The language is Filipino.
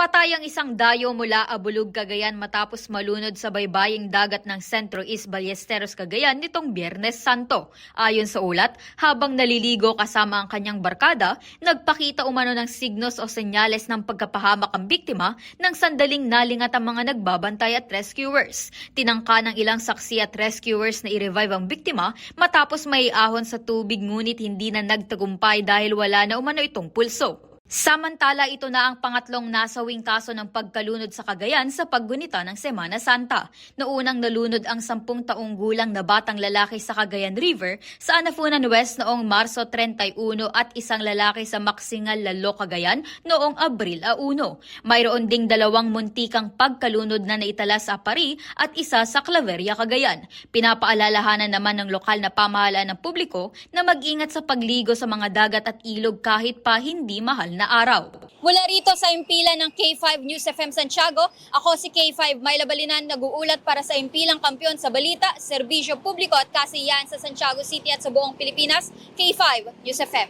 Patay ang isang dayo mula Abulug, Cagayan matapos malunod sa baybaying dagat ng Centro East Ballesteros, Cagayan nitong Biyernes Santo. Ayon sa ulat, habang naliligo kasama ang kanyang barkada, nagpakita umano ng signos o senyales ng pagkapahamak ang biktima nang sandaling nalingat ang mga nagbabantay at rescuers. Tinangka ng ilang saksi at rescuers na i-revive ang biktima matapos may ahon sa tubig ngunit hindi na nagtagumpay dahil wala na umano itong pulso. Samantala, ito na ang pangatlong nasawing kaso ng pagkalunod sa Cagayan sa paggunita ng Semana Santa. Noonang nalunod ang 10 taong gulang na batang lalaki sa Cagayan River sa Anafunan West noong Marso 31 at isang lalaki sa Maxingal, Lalo, Cagayan noong Abril 1. Mayroon ding 2 muntikang pagkalunod na naitala sa Apari at isa sa Claveria, Cagayan. Pinapaalalahanan naman ng lokal na pamahalaan ng publiko na mag-ingat sa pagligo sa mga dagat at ilog kahit pa hindi mahal na araw. Mula rito sa impilan ng K5 News FM Santiago, ako si K5 Myla Balinan, nag-uulat para sa impilang kampiyon sa balita, serbisyo publiko at kasiyahan sa Santiago City at sa buong Pilipinas, K5 News FM.